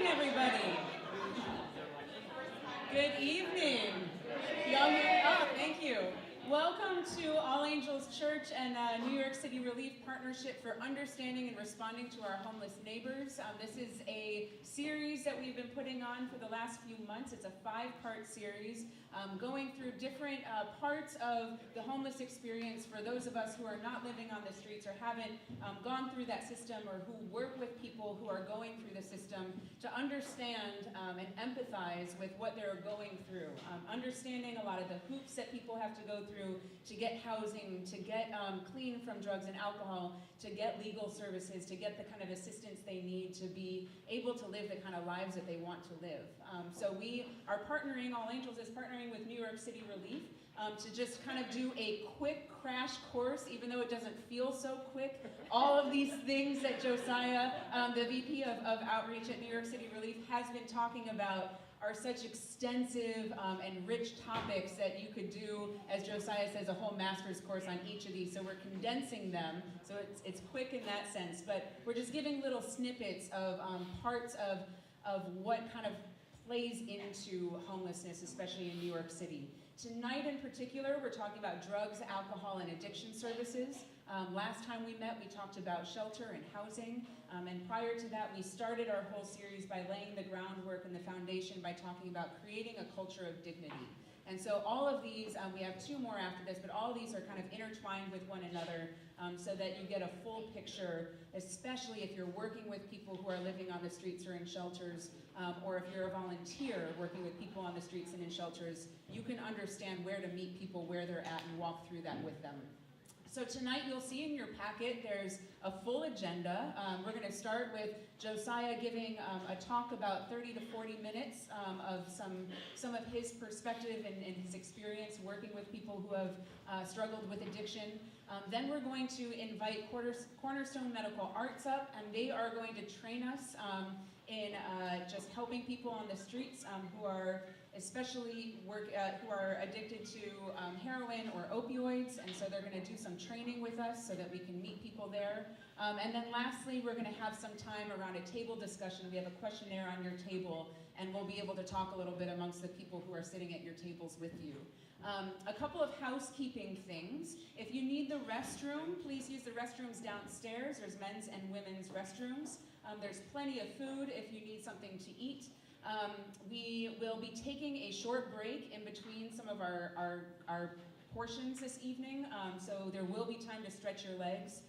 everybody. Good evening. Y'all hear? Oh, thank you. Welcome to All Angels Church and New York City Relief Partnership for Understanding and Responding to Our Homeless Neighbors. This is a series that we've been putting on for the last few months. It's a 5-part series going through different parts of the homeless experience for those of us who are not living on the streets or haven't gone through that system, or who work with people who are going through the system, to understand and empathize with what they're going through. Understanding a lot of the hoops that people have to go through to get housing, to get clean from drugs and alcohol, to get legal services, to get the kind of assistance they need to be able to live the kind of lives that they want to live. So we are partnering, All Angels is partnering with New York City Relief to just kind of do a quick crash course, even though it doesn't feel so quick. All of these things that Josiah, the VP of Outreach at New York City Relief, has been talking about are such extensive and rich topics that you could do, as Josiah says, a whole master's course on each of these. So we're condensing them, so it's quick in that sense. But we're just giving little snippets of parts of what kind of plays into homelessness, especially in New York City. Tonight in particular, we're talking about drugs, alcohol, and addiction services. Last time we met, we talked about shelter and housing. And prior to that, we started our whole series by laying the groundwork and the foundation by talking about creating a culture of dignity. And so all of these, we have 2 more after this, but all of these are kind of intertwined with one another so that you get a full picture, especially if you're working with people who are living on the streets or in shelters, or if you're a volunteer working with people on the streets and in shelters, you can understand where to meet people where they're at and walk through that with them. So tonight you'll see in your packet there's a full agenda. We're going to start with Josiah giving a talk about 30 to 40 minutes of some of his perspective and his experience working with people who have struggled with addiction. Then we're going to invite Cornerstone Medical Arts up, and they are going to train us in just helping people on the streets who are especially who are addicted to heroin or opioids, and so they're going to do some training with us so that we can meet people there. And then lastly, we're going to have some time around a table discussion. We have a questionnaire on your table, and we'll be able to talk a little bit amongst the people who are sitting at your tables with you. A couple of housekeeping things. If you need the restroom, please use the restrooms downstairs. There's men's and women's restrooms. There's plenty of food if you need something to eat. We will be taking a short break in between some of our portions this evening, so there will be time to stretch your legs.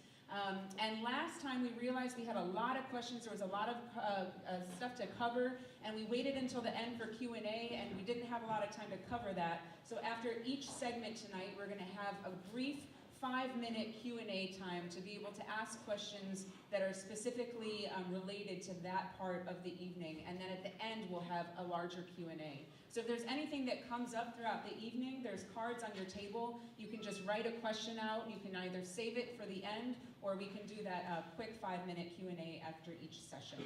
And last time we realized we had a lot of questions, there was a lot of stuff to cover, and we waited until the end for Q&A, and we didn't have a lot of time to cover that. So after each segment tonight, we're going to have a brief 5-minute Q&A time to be able to ask questions that are specifically related to that part of the evening. And then at the end, we'll have a larger Q&A. So if there's anything that comes up throughout the evening, there's cards on your table. You can just write a question out. You can either save it for the end, or we can do that quick 5-minute Q&A after each session.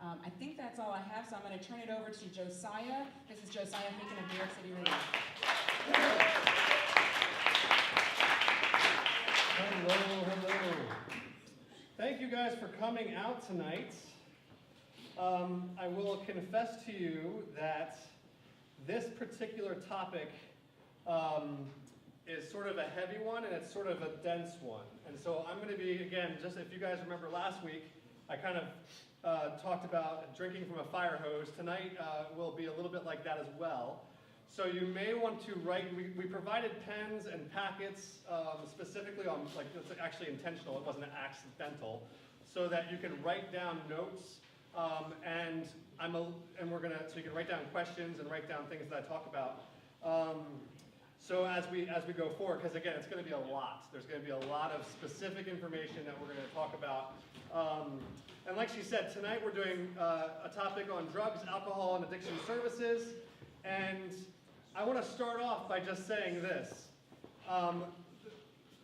I think that's all I have, so I'm going to turn it over to Josiah. This is Josiah Haken of New York City Relief. Hello. Thank you guys for coming out tonight. I will confess to you that this particular topic is sort of a heavy one, and it's sort of a dense one. And so I'm going to be, again, just if you guys remember last week, I kind of talked about drinking from a fire hose. Tonight will be a little bit like that as well. So you may want to write, we provided pens and packets specifically on, like, it's actually intentional, it wasn't accidental, so that you can write down notes, and we're gonna, so you can write down questions and write down things that I talk about. So as we go forward, because again, it's gonna be a lot. There's gonna be a lot of specific information that we're gonna talk about. And like she said, tonight we're doing a topic on drugs, alcohol, and addiction services. And I want to start off by just saying this.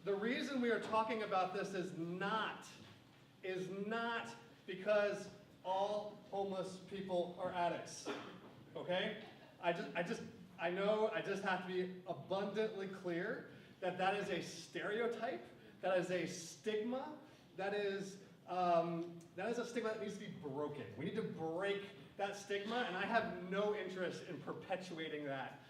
The reason we are talking about this is not because all homeless people are addicts, okay? I just have to be abundantly clear that that is a stereotype, that is a stigma, that is a stigma that needs to be broken. We need to break that stigma, and I have no interest in perpetuating that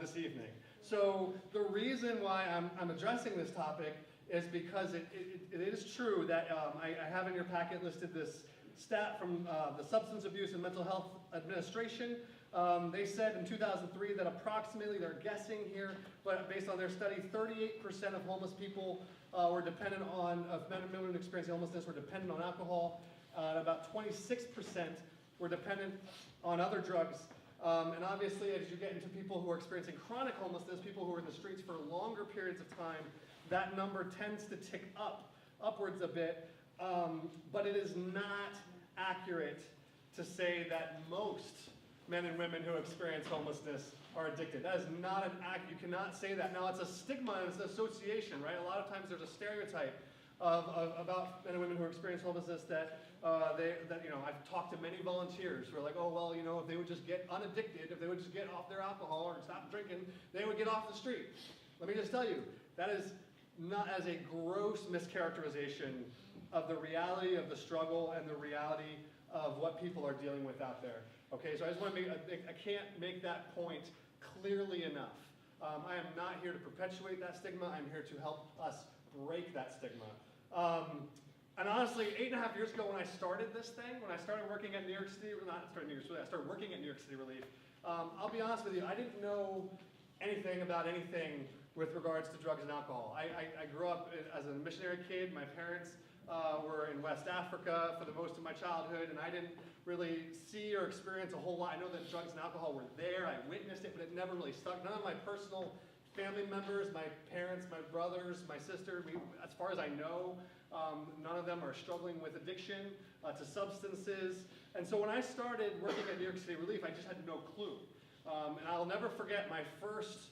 this evening. So the reason why I'm addressing this topic is because it is true that I have in your packet listed this stat from the Substance Abuse and Mental Health Administration. They said in 2003 that approximately, they're guessing here, but based on their study, 38% of homeless people were dependent on, of men and women experiencing homelessness were dependent on alcohol. About 26% were dependent on other drugs. And obviously, as you get into people who are experiencing chronic homelessness, people who are in the streets for longer periods of time, that number tends to tick upwards a bit. But it is not accurate to say that most men and women who experience homelessness are addicted. That is not an act. You cannot say that. Now, it's a stigma and it's an association, right? A lot of times there's a stereotype about men and women who experience homelessness that I've talked to many volunteers who are like, oh, well, if they would just get unaddicted, if they would just get off their alcohol or stop drinking, they would get off the street. Let me just tell you, that is not as a gross mischaracterization of the reality of the struggle and the reality of what people are dealing with out there. Okay, so I just want to I can't make that point clearly enough. I am not here to perpetuate that stigma. I'm here to help us break that stigma. And honestly, 8.5 years ago when I started this thing, when I started working at New York City, I started working at New York City Relief, I'll be honest with you, I didn't know anything about anything with regards to drugs and alcohol. I grew up as a missionary kid. My parents were in West Africa for the most of my childhood, and I didn't really see or experience a whole lot. I know that drugs and alcohol were there. I witnessed it, but it never really stuck. None of my personal family members, my parents, my brothers, my sister, as far as I know, none of them are struggling with addiction to substances. And so when I started working at New York City Relief, I just had no clue. And I'll never forget my first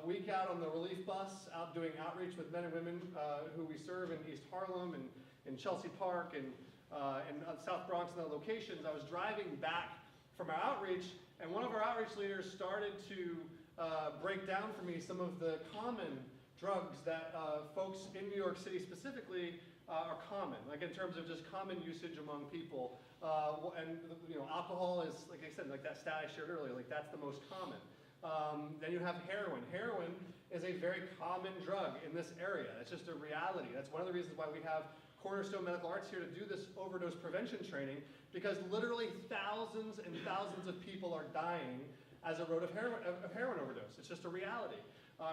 week out on the relief bus, out doing outreach with men and women who we serve in East Harlem and in Chelsea Park and South Bronx and other locations. I was driving back from our outreach, and one of our outreach leaders started to break down for me some of the common drugs that folks in New York City specifically are common, like in terms of just common usage among people. And alcohol is, like I said, like that stat I shared earlier, like that's the most common. Then you have heroin. Heroin is a very common drug in this area. It's just a reality. That's one of the reasons why we have Cornerstone Medical Arts here to do this overdose prevention training, because literally thousands and thousands of people are dying as a road of heroin overdose. It's just a reality.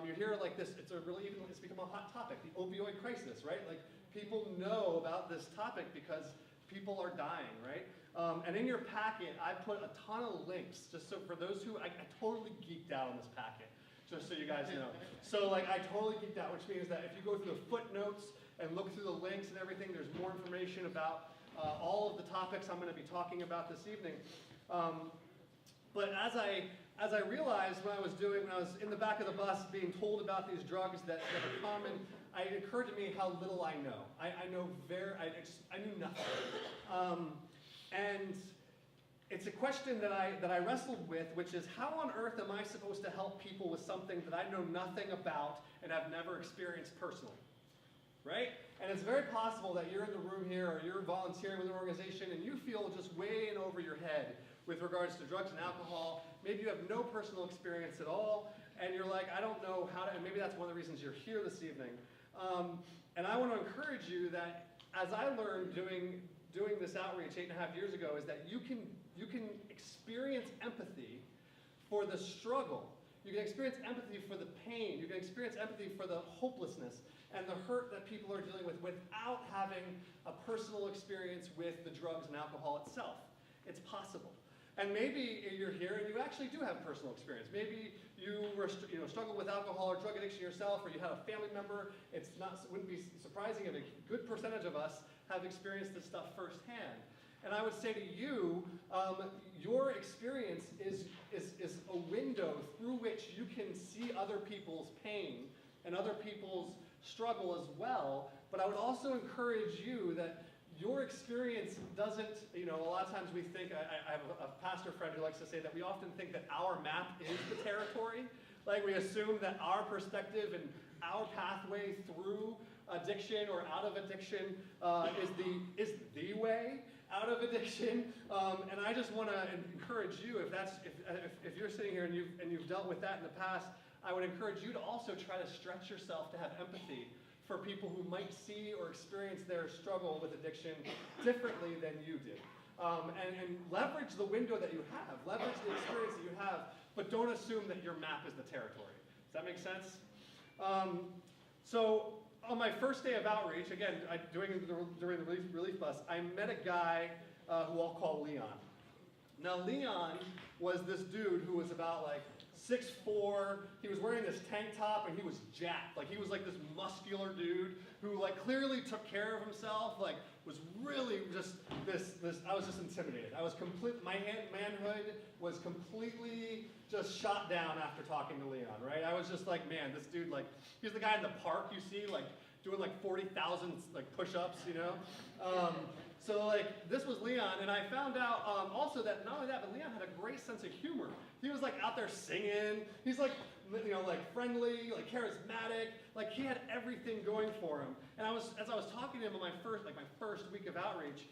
You hear like this, it's become a hot topic, the opioid crisis, right? Like people know about this topic because people are dying, right? And in your packet, I put a ton of links, just so for those who, I totally geeked out on this packet, just so you guys know. So like I totally geeked out, which means that if you go through the footnotes and look through the links and everything, there's more information about all of the topics I'm going to be talking about this evening. But as I realized when I was in the back of the bus being told about these drugs that are common, it occurred to me how little I know. I knew nothing. And it's a question that I wrestled with, which is how on earth am I supposed to help people with something that I know nothing about and have never experienced personally, right? And it's very possible that you're in the room here or you're volunteering with an organization and you feel just way in over your head with regards to drugs and alcohol. Maybe you have no personal experience at all, and you're like, I don't know how to, and maybe that's one of the reasons you're here this evening. And I want to encourage you that as I learned doing this outreach 8.5 years ago, is that you can experience empathy for the struggle. You can experience empathy for the pain. You can experience empathy for the hopelessness and the hurt that people are dealing with without having a personal experience with the drugs and alcohol itself. It's possible. And maybe you're here and you actually do have personal experience. Maybe you were struggled with alcohol or drug addiction yourself, or you had a family member. It wouldn't be surprising if a good percentage of us have experienced this stuff firsthand. And I would say to you, your experience is a window through which you can see other people's pain and other people's struggle as well. But I would also encourage you that your experience doesn't, a lot of times we think, I have a pastor friend who likes to say that we often think that our map is the territory. Like we assume that our perspective and our pathway through addiction or out of addiction is the way out of addiction. And I just want to encourage you, if you're sitting here and you've dealt with that in the past, I would encourage you to also try to stretch yourself to have empathy for people who might see or experience their struggle with addiction differently than you did. And leverage the window that you have, leverage the experience that you have, but don't assume that your map is the territory. Does that make sense? So on my first day of outreach, again, during the relief bus, I met a guy who I'll call Leon. Now Leon was this dude who was about like 6'4", he was wearing this tank top and he was jacked. Like he was like this muscular dude who like clearly took care of himself, like was really just I was just intimidated. My manhood was completely just shot down after talking to Leon, right? I was just like, man, this dude, like, he's the guy in the park you see, like, doing like 40,000 like push-ups, you know? So like, this was Leon, and I found out also that not only that, but Leon had a great sense of humor. He was like out there singing. He's like, you know, like friendly, like charismatic. Like he had everything going for him. And as I was talking to him on my first week of outreach,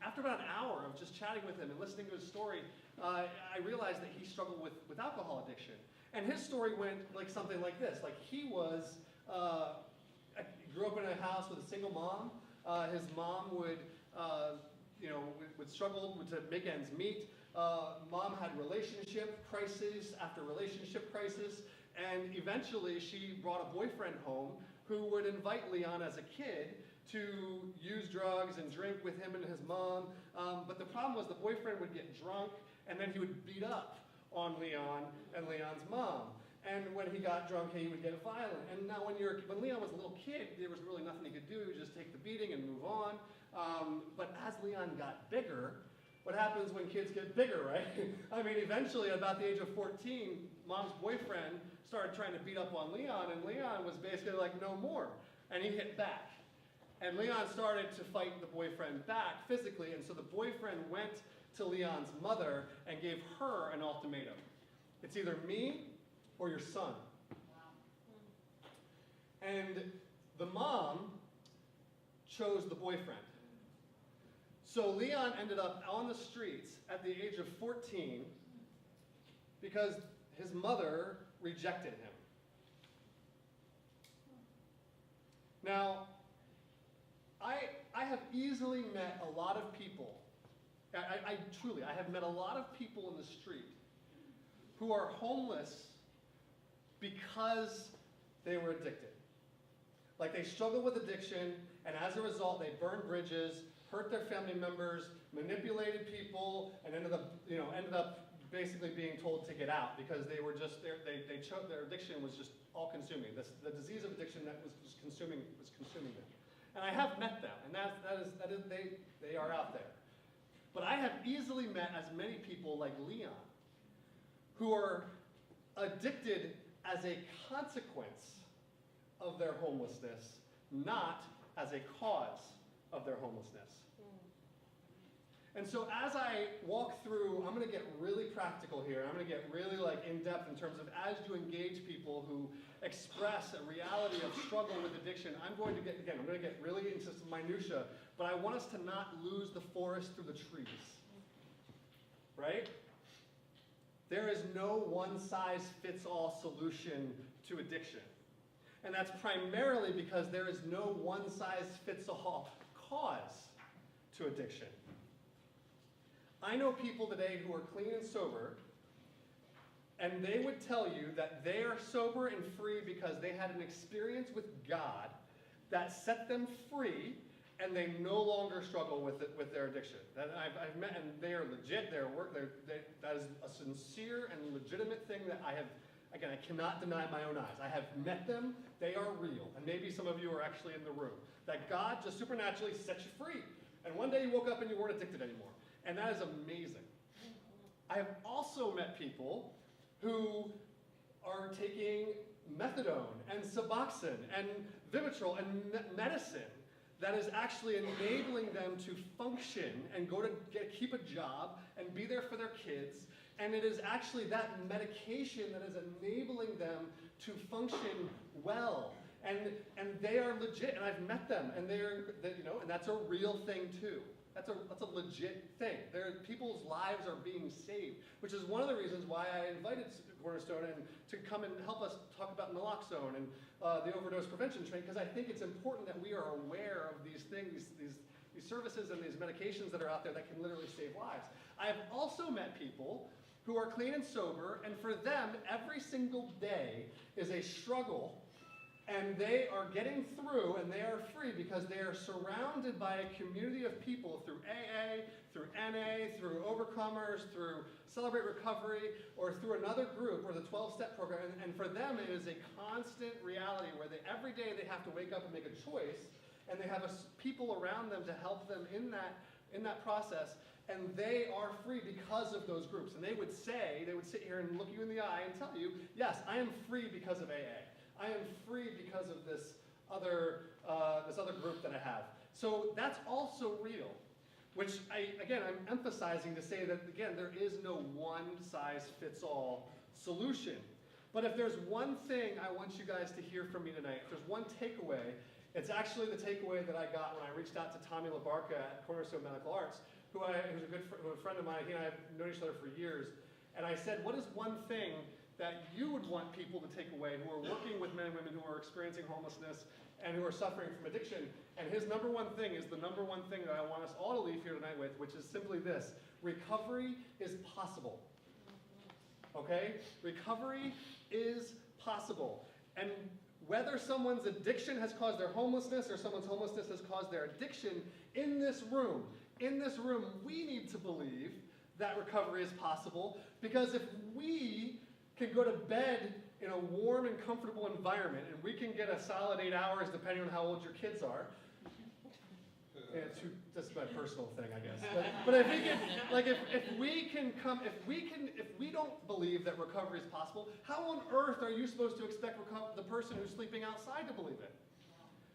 after about an hour of just chatting with him and listening to his story, I realized that he struggled with alcohol addiction. And his story went like something like this. Like he grew up in a house with a single mom. His mom would struggle to make ends meet. Mom had relationship crisis after relationship crisis, and eventually she brought a boyfriend home who would invite Leon as a kid to use drugs and drink with him and his mom. But the problem was the boyfriend would get drunk, and then he would beat up on Leon and Leon's mom. And when he got drunk, he would get violent. And now when Leon was a little kid, there was really nothing he could do. He would just take the beating and move on. But as Leon got bigger, what happens when kids get bigger, right? I mean, eventually, at about the age of 14, mom's boyfriend started trying to beat up on Leon, and Leon was basically like, no more. And he hit back. And Leon started to fight the boyfriend back physically, and so the boyfriend went to Leon's mother and gave her an ultimatum. It's either me or your son. And the mom chose the boyfriend. So Leon ended up on the streets at the age of 14 because his mother rejected him. Now, I have easily met a lot of people, I have met a lot of people in the street who are homeless because they were addicted. Like they struggled with addiction, and as a result, they burned bridges, hurt their family members, manipulated people, and ended up basically being told to get out because they were just their addiction was just all consuming. The disease of addiction that was consuming them. And I have met them, and they are out there. But I have easily met as many people like Leon who are addicted as a consequence of their homelessness, not as a cause of their homelessness. And so as I walk through, I'm going to get really practical here. I'm going to get really like in-depth in terms of as you engage people who express a reality of struggle with addiction, I'm going to get really into some minutia, but I want us to not lose the forest through the trees. Right? There is no one-size-fits-all solution to addiction. And that's primarily because there is no one-size-fits-all cause to addiction. I know people today who are clean and sober, and they would tell you that they are sober and free because they had an experience with God that set them free, and they no longer struggle with their addiction. That I've met, and they are legit. That is a sincere and legitimate thing that I cannot deny my own eyes. I have met them. They are real, and maybe some of you are actually in the room. That God just supernaturally set you free, and one day you woke up and you weren't addicted anymore. And that is amazing. I have also met people who are taking methadone and Suboxone and Vivitrol and medicine that is actually enabling them to function and keep a job and be there for their kids. And it is actually that medication that is enabling them to function well And they are legit, and I've met them, and and that's a real thing too. That's a legit thing. People's lives are being saved, which is one of the reasons why I invited Cornerstone to come and help us talk about naloxone and the overdose prevention training, because I think it's important that we are aware of these things, these services and these medications that are out there that can literally save lives. I have also met people who are clean and sober, and for them, every single day is a struggle. And they are getting through, and they are free because they are surrounded by a community of people through AA, through NA, through Overcomers, through Celebrate Recovery, or through another group, or the 12-step program. And for them, it is a constant reality where every day they have to wake up and make a choice, and they have people around them to help them in that process. And they are free because of those groups. And they would sit here and look you in the eye and tell you, yes, I am free because of AA. I am free because of this other group that I have. So that's also real, which I'm emphasizing to say that, again, there is no one-size-fits-all solution. But if there's one thing I want you guys to hear from me tonight, if there's one takeaway, it's actually the takeaway that I got when I reached out to Tommy LaBarca at Cornerstone Medical Arts, who's a friend of mine. He and I have known each other for years. And I said, what is one thing that you would want people to take away who are working with men and women who are experiencing homelessness and who are suffering from addiction? And his number one thing is the number one thing that I want us all to leave here tonight with, which is simply this: recovery is possible. Okay? Recovery is possible. And whether someone's addiction has caused their homelessness or someone's homelessness has caused their addiction, in this room, we need to believe that recovery is possible, because if we can go to bed in a warm and comfortable environment, and we can get a solid 8 hours depending on how old your kids are. That's my personal thing, I guess. But if we can, if we don't believe that recovery is possible, how on earth are you supposed to expect the person who's sleeping outside to believe it?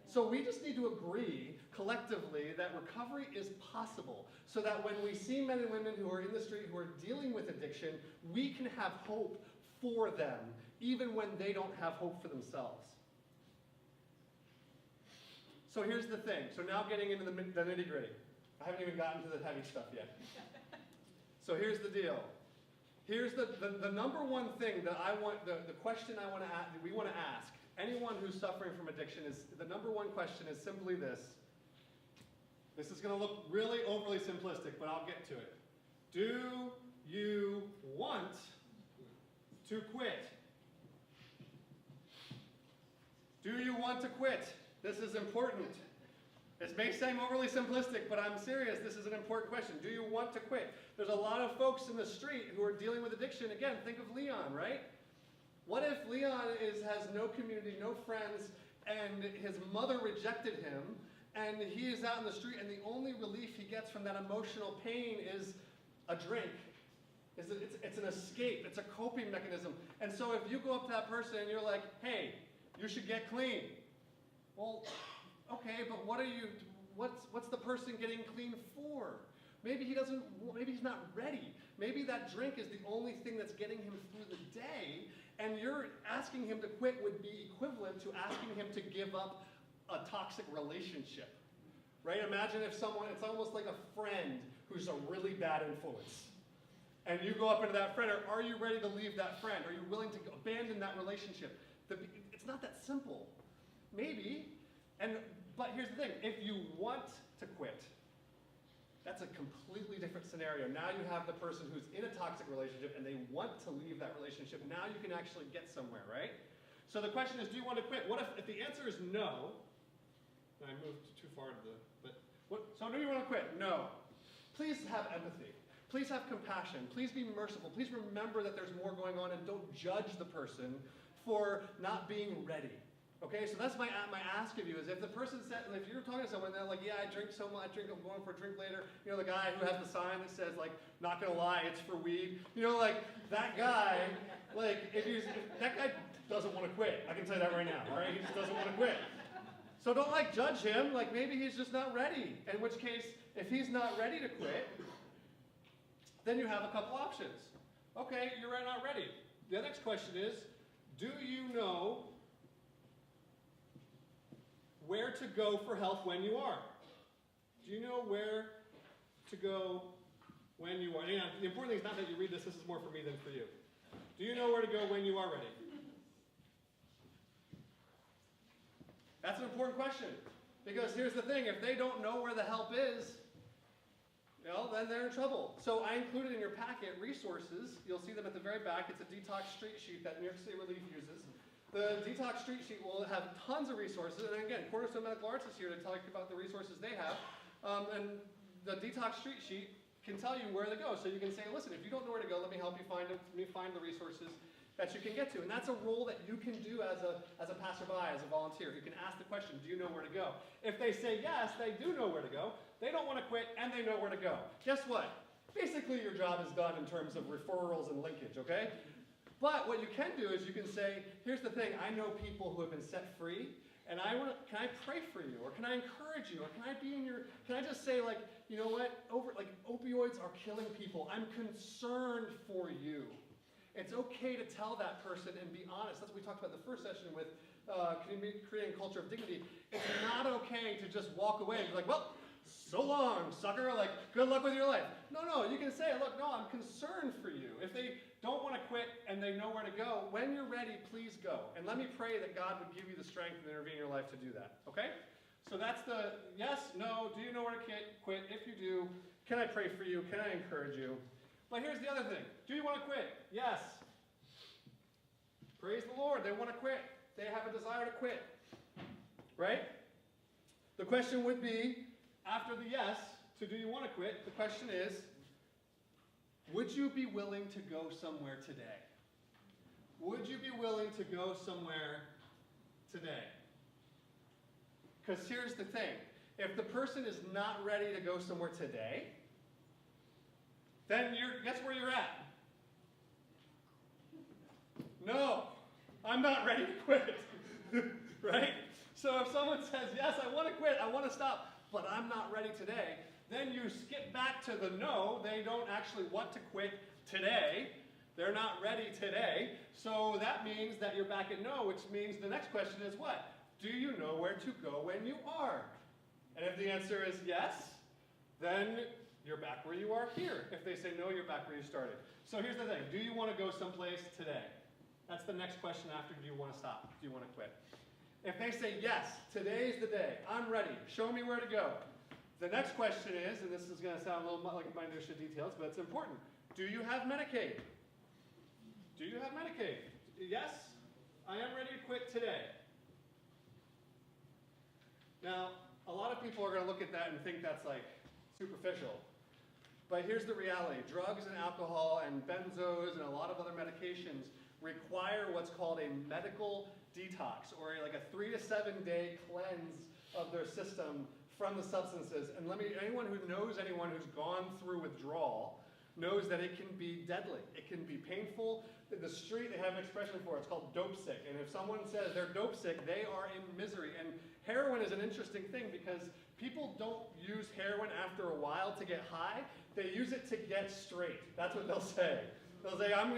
So we just need to agree collectively that recovery is possible, so that when we see men and women who are in the street who are dealing with addiction, we can have hope for them, even when they don't have hope for themselves. So here's the thing. So now getting into the nitty-gritty. I haven't even gotten to the heavy stuff yet. So here's the deal. Here's the number one thing that the question we want to ask anyone who's suffering from addiction is, the number one question is simply this. This is going to look really overly simplistic, but I'll get to it. Do you want to quit? Do you want to quit? This is important. This may seem overly simplistic, but I'm serious. This is an important question. Do you want to quit? There's a lot of folks in the street who are dealing with addiction. Again, think of Leon, right? What if Leon has no community, no friends, and his mother rejected him, and he is out in the street, and the only relief he gets from that emotional pain is a drink? It's an escape. It's a coping mechanism. And so if you go up to that person and you're like, hey, you should get clean. Well, okay, but what's the person getting clean for? Maybe he's not ready. Maybe that drink is the only thing that's getting him through the day, and you're asking him to quit would be equivalent to asking him to give up a toxic relationship, right? Imagine if it's almost like a friend who's a really bad influence. And you go up into that friend, are you ready to leave that friend? Are you willing to abandon that relationship? It's not that simple. Maybe, but here's the thing, if you want to quit, that's a completely different scenario. Now you have the person who's in a toxic relationship and they want to leave that relationship. Now you can actually get somewhere, right? So the question is, do you want to quit? What if the answer is no? I moved too far to so do you want to quit? No. Please have empathy. Please have compassion. Please be merciful. Please remember that there's more going on, and don't judge the person for not being ready. Okay, so that's my ask of you, is if the person said, if you're talking to someone, they're like, yeah, I drink so much, I'm going for a drink later. You know, the guy who has the sign that says, like, not gonna lie, it's for weed. You know, like, that guy, like, if that guy doesn't want to quit. I can tell you that right now, all right? He just doesn't want to quit. So don't, like, judge him. Like, maybe he's just not ready. In which case, if he's not ready to quit, then you have a couple options. Okay, you're not ready. The next question is, do you know where to go for help when you are. Do you know where to go when you are? And the important thing is not that you read this. This is more for me than for you. Do you know where to go when you are ready? That's an important question. Because here's the thing. If they don't know where the help is, then they're in trouble. So I included in your packet resources. You'll see them at the very back. It's a detox street sheet that New York City Relief uses. The detox street sheet will have tons of resources. And again, Cornerstone Medical Arts is here to tell you about the resources they have. And the detox street sheet can tell you where to go. So you can say, listen, if you don't know where to go, let me help you find the resources that you can get to. And that's a role that you can do as a passerby, as a volunteer. You can ask the question, do you know where to go? If they say yes, they do know where to go. They don't want to quit, and they know where to go. Guess what? Basically, your job is done in terms of referrals and linkage, okay? But what you can do is you can say, here's the thing, I know people who have been set free, and can I pray for you? Or can I encourage you? Or can I just say, like, you know what? Opioids are killing people. I'm concerned for you. It's okay to tell that person and be honest. That's what we talked about in the first session with creating a culture of dignity. It's not okay to just walk away and be like, well, so long, sucker. Like, good luck with your life. No, you can say, look, no, I'm concerned for you. If they don't want to quit and they know where to go, when you're ready, please go. And let me pray that God would give you the strength and intervene in your life to do that, okay? So that's the yes, no, do you know where to quit? If you do, can I pray for you? Can I encourage you? But here's the other thing. Do you want to quit? Yes. Praise the Lord. They want to quit. They have a desire to quit, right? The question would be, after the yes to do you want to quit, the question is, would you be willing to go somewhere today? Would you be willing to go somewhere today? Because here's the thing. If the person is not ready to go somewhere today, then guess where you're at? No, I'm not ready to quit. Right? So if someone says, yes, I want to quit, I want to stop, but I'm not ready today, then you skip back to the no. They don't actually want to quit today. They're not ready today. So that means that you're back at no, which means the next question is what? Do you know where to go when you are? And if the answer is yes, then you're back where you are here. If they say no, you're back where you started. So here's the thing. Do you want to go someplace today? That's the next question after do you want to stop? Do you want to quit? If they say yes, today's the day, I'm ready, show me where to go. The next question is, and this is going to sound a little like minutiae details, but it's important. Do you have Medicaid? Do you have Medicaid? Yes, I am ready to quit today. Now, a lot of people are going to look at that and think that's like superficial. But here's the reality. Drugs and alcohol and benzos and a lot of other medications require what's called a medical detox, or like a 3 to 7 day cleanse of their system from the substances. And anyone who knows anyone who's gone through withdrawal knows that it can be deadly. It can be painful. In the street, they have an expression for it. It's called dope sick. And if someone says they're dope sick, they are in misery. And heroin is an interesting thing because people don't use heroin after a while to get high. They use it to get straight. That's what they'll say. They'll say, I'm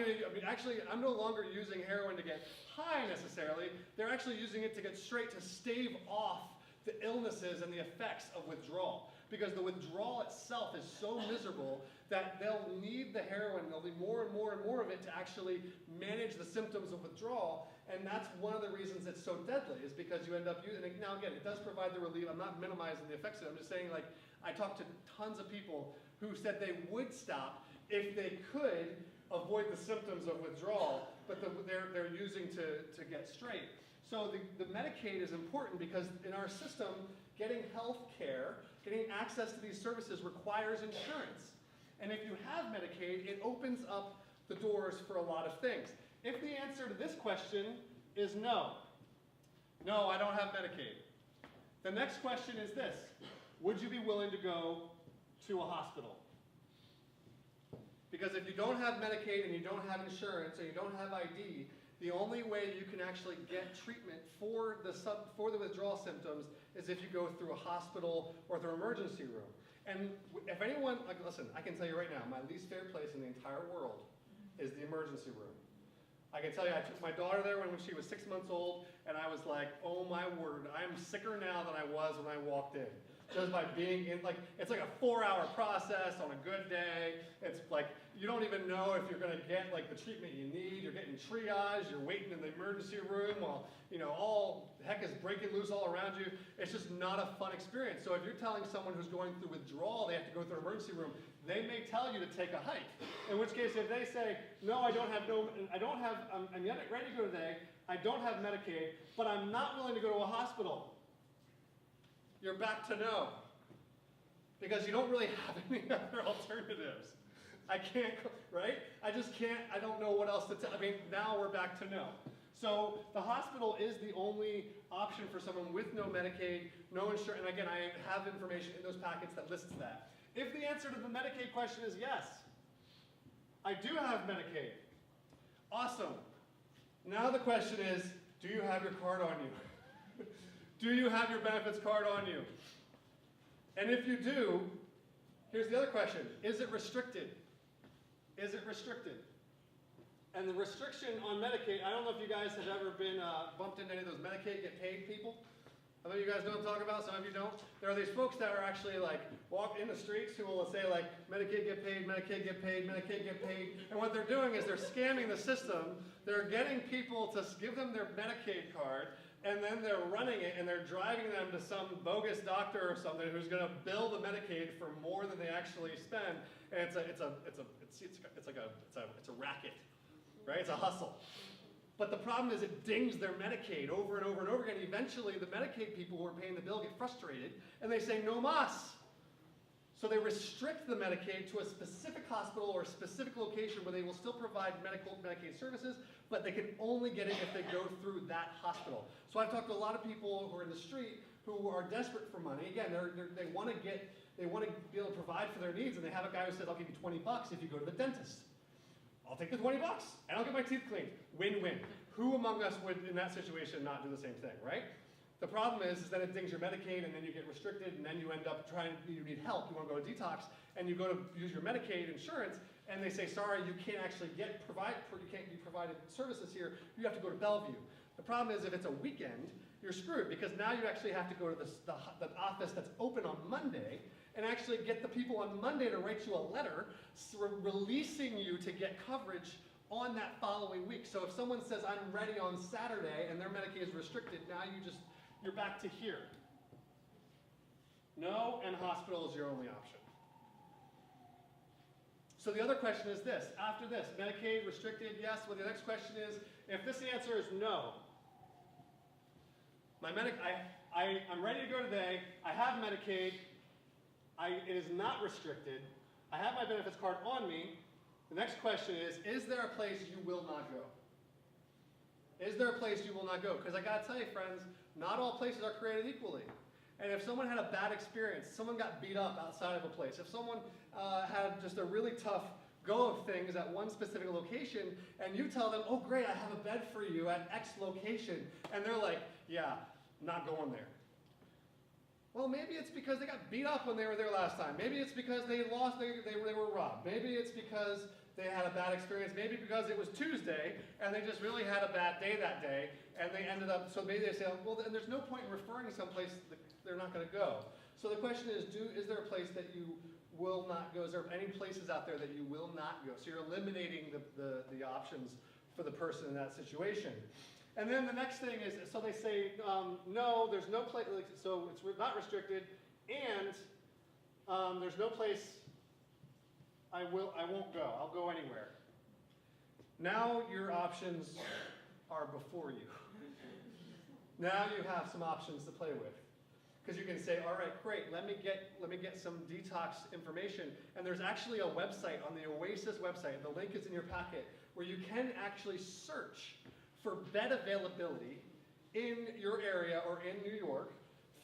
no longer using heroin to get high necessarily. They're actually using it to get straight, to stave off the illnesses and the effects of withdrawal. Because the withdrawal itself is so miserable that they'll need the heroin, there'll be more and more and more of it to actually manage the symptoms of withdrawal. And that's one of the reasons it's so deadly, is because you end up using it. Now again, it does provide the relief. I'm not minimizing the effects of it. I'm just saying, like, I talked to tons of people who said they would stop if they could avoid the symptoms of withdrawal, but they're using to get straight. So the Medicaid is important because in our system, getting health care, getting access to these services requires insurance. And if you have Medicaid, it opens up the doors for a lot of things. If the answer to this question is no, I don't have Medicaid, the next question is this: would you be willing to go to a hospital? Because if you don't have Medicaid and you don't have insurance and you don't have ID, the only way you can actually get treatment for the withdrawal symptoms is if you go through a hospital or through an emergency room. And if anyone, listen, I can tell you right now, my least favorite place in the entire world is the emergency room. I can tell you, I took my daughter there when she was 6 months old, and I was like, oh my word, I'm sicker now than I was when I walked in. Just by being in, like, it's like a 4-hour process on a good day. It's like, you don't even know if you're gonna get like the treatment you need. You're getting triage, you're waiting in the emergency room while, you know, all heck is breaking loose all around you. It's just not a fun experience. So if you're telling someone who's going through withdrawal, they have to go through an emergency room, they may tell you to take a hike. In which case, if they say, no, I'm yet ready to go today, I don't have Medicaid, but I'm not willing to go to a hospital, you're back to no. Because you don't really have any other alternatives. I can't, right? I just can't, I don't know what else to tell. I mean, now we're back to no. So the hospital is the only option for someone with no Medicaid, no insurance, and again, I have information in those packets that lists that. If the answer to the Medicaid question is yes, I do have Medicaid. Awesome. Now the question is, do you have your card on you? Do you have your benefits card on you? And if you do, here's the other question. Is it restricted? Is it restricted? And the restriction on Medicaid, I don't know if you guys have ever been bumped into any of those Medicaid get paid people. Some of you guys know what I'm talking about, some of you don't. There are these folks that are actually like, walk in the streets who will say like, Medicaid get paid, Medicaid get paid, Medicaid get paid. And what they're doing is they're scamming the system. They're getting people to give them their Medicaid card, and then they're running it and they're driving them to some bogus doctor or something who's going to bill the Medicaid for more than they actually spend. And it's a racket, right? It's a hustle. But the problem is it dings their Medicaid over and over and over again. Eventually, the Medicaid people who are paying the bill get frustrated and they say, no mas. So they restrict the Medicaid to a specific hospital or a specific location where they will still provide Medicaid services, but they can only get it if they go through that hospital. So I've talked to a lot of people who are in the street who are desperate for money. Again, they want to be able to provide for their needs, and they have a guy who says, I'll give you $20 if you go to the dentist. I'll take the $20 and I'll get my teeth cleaned. Win-win. Who among us would, in that situation, not do the same thing, right? The problem is that it dings your Medicaid, and then you get restricted, and then you end up you need help, you want to go to detox, and you go to use your Medicaid insurance, and they say, sorry, you can't actually you can't be provided services here, you have to go to Bellevue. The problem is if it's a weekend, you're screwed, because now you actually have to go to the office that's open on Monday, and actually get the people on Monday to write you a letter releasing you to get coverage on that following week. So if someone says, I'm ready on Saturday, and their Medicaid is restricted, now you're back to here. No, and hospital is your only option. So the other question is this. After this, Medicaid, restricted, yes. Well, the next question is, if this answer is no, I'm ready to go today, I have Medicaid, it is not restricted, I have my benefits card on me, the next question is there a place you will not go? Is there a place you will not go? Because I got to tell you, friends, not all places are created equally. And if someone had a bad experience, someone got beat up outside of a place, if someone had just a really tough go of things at one specific location, and you tell them, oh great, I have a bed for you at X location, and they're like, yeah, not going there. Well, maybe it's because they got beat up when they were there last time. Maybe it's because they were robbed. Maybe it's because they had a bad experience. Maybe because it was Tuesday and they just really had a bad day that day, and they ended up, so maybe they say, well, then there's no point in referring someplace that they're not going to go. So the question is there a place that you will not go? Is there any places out there that you will not go? So you're eliminating the options for the person in that situation. And then the next thing is, so they say, no, there's no place, so it's not restricted, and there's no place I won't go. I'll go anywhere. Now your options are before you. Now you have some options to play with. Because you can say, all right, great, let me get some detox information. And there's actually a website on the Oasis website, the link is in your packet, where you can actually search for bed availability in your area or in New York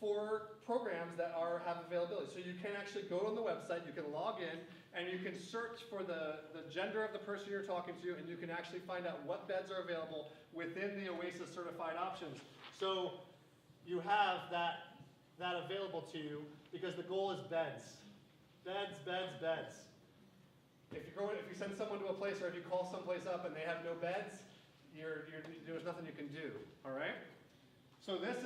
for programs that have availability. So you can actually go on the website, you can log in, and you can search for the gender of the person you're talking to, and you can actually find out what beds are available within the Oasis certified options. So you have that available to you, because the goal is beds. Beds, beds, beds. If you send someone to a place, or if you call someplace up and they have no beds, there's nothing you can do. All right. So this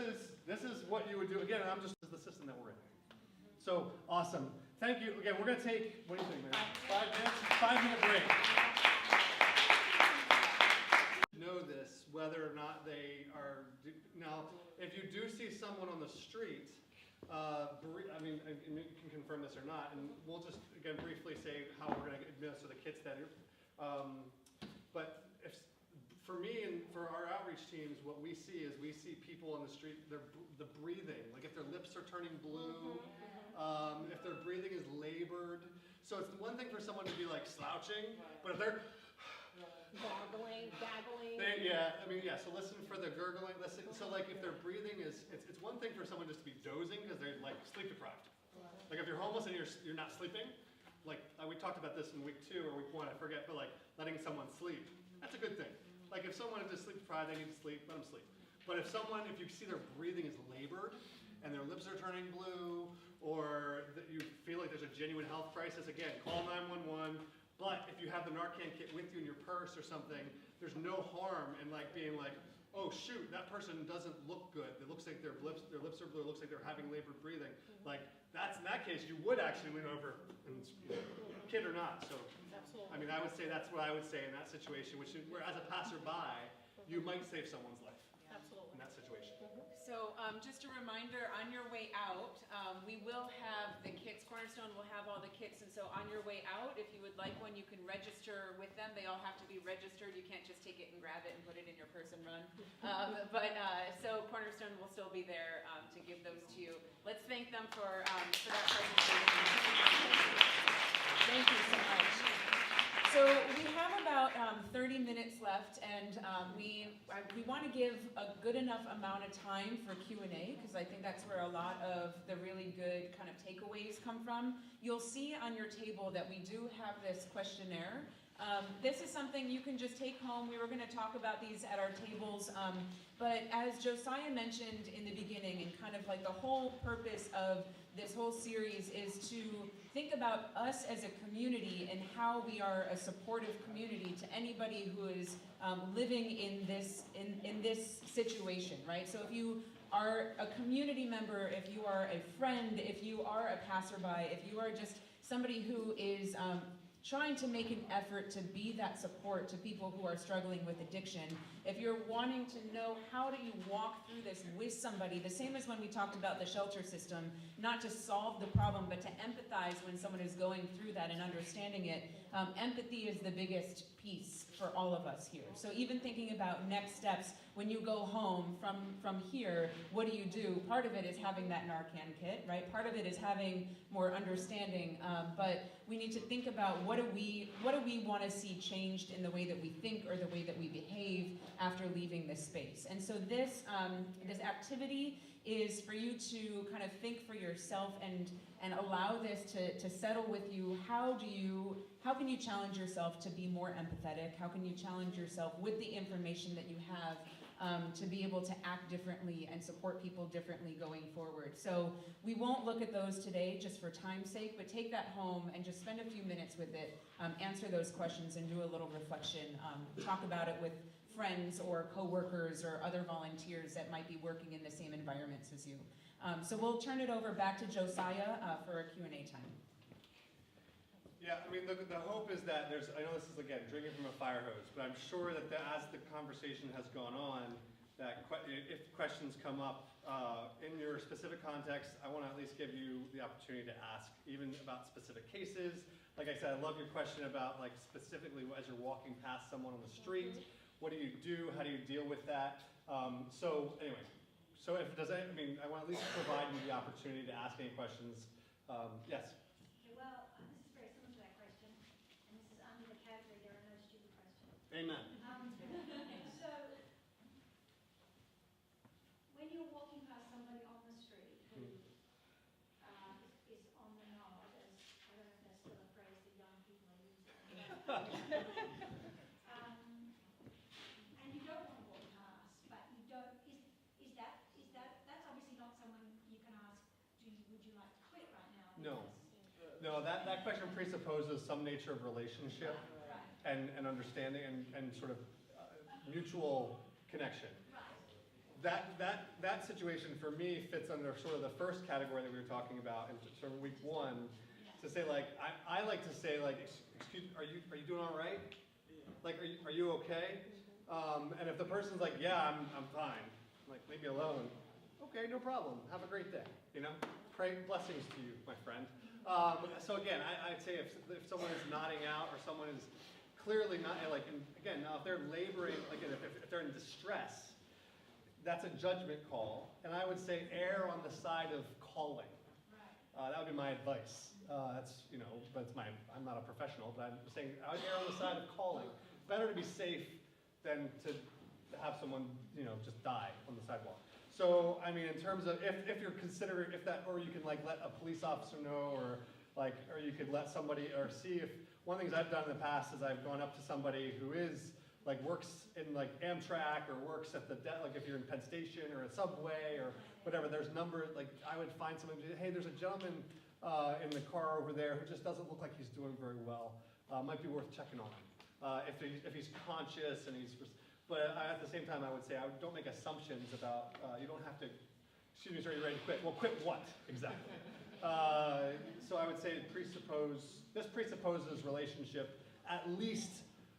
is what you would do. Again, this is the system that we're in. So awesome. Thank you. Again, we're going to take, what do you think, man? 5 minutes? 5-minute break. Know this, whether or not they are, now, if you do see someone on the street, you can confirm this or not, and we'll just, again, briefly say how we're going to administer the kits that but for me and for our outreach teams, what we see is we see people on the street, the breathing, like if their lips are turning blue, if their breathing is labored. So it's one thing for someone to be like slouching, but if they're gaggling. So listen for the gurgling. Listen. So like if their breathing is, it's one thing for someone just to be dozing because they're like sleep deprived. Like if you're homeless and you're not sleeping, like we talked about this in week 2 or week 1, I forget, but like letting someone sleep, that's a good thing. Like if someone is just sleep deprived, they need to sleep, let them sleep. But if you see their breathing is labored and their lips are turning blue, or that you feel like there's a genuine health crisis, again, call 911. But if you have the Narcan kit with you in your purse or something, there's no harm in like being like, oh shoot, that person doesn't look good. It looks like their lips are blue. It looks like they're having labored breathing. Like in that case, you would actually lean over and kid or not. So. Absolutely. I mean, I would say that's what I would say in that situation, where as a passerby, you might save someone's life. Absolutely. In that situation. So just a reminder, on your way out, we will have the kits. Cornerstone will have all the kits, and so on your way out, if you would like one, you can register with them. They all have to be registered. You can't just take it and grab it and put it in your purse and run. So Cornerstone will still be there to give those to you. Let's thank them for that presentation. Thank you so much. So we have about 30 minutes left, and we want to give a good enough amount of time for Q&A, because I think that's where a lot of the really good kind of takeaways come from. You'll see on your table that we do have this questionnaire. This is something you can just take home. We were going to talk about these at our tables, but as Josiah mentioned in the beginning, and kind of like the whole purpose of this whole series is to think about us as a community and how we are a supportive community to anybody who is living in this situation, right? So if you are a community member, if you are a friend, if you are a passerby, if you are just somebody who is trying to make an effort to be that support to people who are struggling with addiction, if you're wanting to know how do you walk through this with somebody, the same as when we talked about the shelter system, not to solve the problem, but to empathize when someone is going through that and understanding it, empathy is the biggest piece for all of us here. So even thinking about next steps, when you go home from here, what do you do? Part of it is having that Narcan kit, right? Part of it is having more understanding, but we need to think about what do we want to see changed in the way that we think or the way that we behave after leaving this space. And so this activity is for you to kind of think for yourself and allow this to settle with you. How can you challenge yourself to be more empathetic? How can you challenge yourself with the information that you have to be able to act differently and support people differently going forward? So we won't look at those today just for time's sake, but take that home and just spend a few minutes with it, answer those questions and do a little reflection, talk about it with friends or coworkers or other volunteers that might be working in the same environments as you. So we'll turn it over back to Josiah for a Q&A time. Yeah, I mean, the hope is that I know this is, again, drinking from a fire hose, but I'm sure that as the conversation has gone on, that if questions come up in your specific context, I want to at least give you the opportunity to ask, even about specific cases. Like I said, I love your question about, like, specifically as you're walking past someone on the street, what do you do? How do you deal with that? So anyway, I want to at least provide you the opportunity to ask any questions. Yes? Well, this is very similar to that question, and this is under the category, there are no stupid questions. Amen. So, when you're walking past somebody on the street who is on the nod, as I don't know if that's still a phrase that young people are using, and you don't want to walk past, but you don't, that's obviously not someone you can ask, would you like to quit right now? No. No, that question presupposes some nature of relationship and understanding and sort of mutual connection. That situation for me fits under sort of the first category that we were talking about in sort of week 1. To say like, I like to say like, excuse, are you doing all right? Like, are you okay? And if the person's like, yeah, I'm fine. Like, leave me alone. Okay, no problem. Have a great day. You know, pray blessings to you, my friend. So again, I'd say if someone is nodding out or someone is clearly not, like, and again, now if they're laboring, like if they're in distress, that's a judgment call. And I would say err on the side of calling. That would be my advice. That's, you know, I'm not a professional, but I'm saying I would err on the side of calling. Better to be safe than to have someone, you know, just die on the sidewalk. So, I mean, in terms of, if you're considering, or you can like let a police officer know, or you could let somebody, or see if, one of the things I've done in the past is I've gone up to somebody who is, like works in like Amtrak, or works at like if you're in Penn Station, or a subway, or whatever, there's number, like I would find someone, hey, there's a gentleman in the car over there who just doesn't look like he's doing very well. Might be worth checking on him. If he's conscious and but at the same time I would say don't make assumptions about, you don't have to, excuse me, sir, are you ready to quit? Well, quit what, exactly? So I would say this presupposes relationship, at least.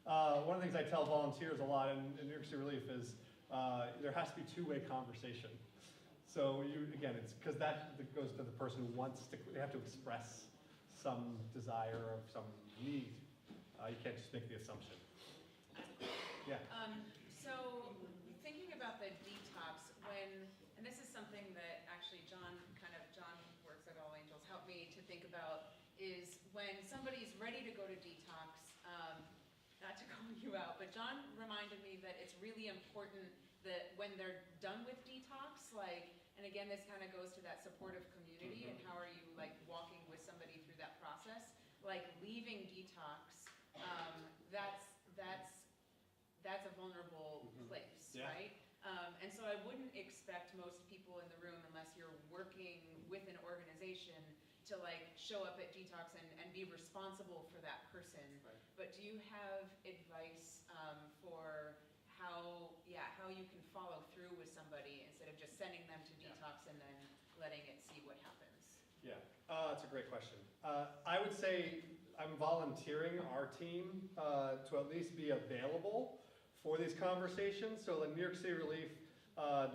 One of the things I tell volunteers a lot in New York City Relief is there has to be two-way conversation. So again, it's because that goes to the person who wants to, they have to express some desire or some need. You can't just make the assumption. Yeah. So thinking about the detox, and this is something that actually John works at All Angels, helped me to think about, is when somebody's ready to go to detox, not to call you out, but John reminded me that it's really important that when they're done with detox, like, and again, this kind of goes to that supportive community, and how are you like walking with somebody through that process, like leaving detox, that's a vulnerable place, right? And so I wouldn't expect most people in the room, unless you're working with an organization, to like show up at detox and be responsible for that person. Right. But do you have advice for how you can follow through with somebody instead of just sending them to detox and then letting it see what happens? Yeah, that's a great question. I would say I'm volunteering our team to at least be available for these conversations. So the New York City Relief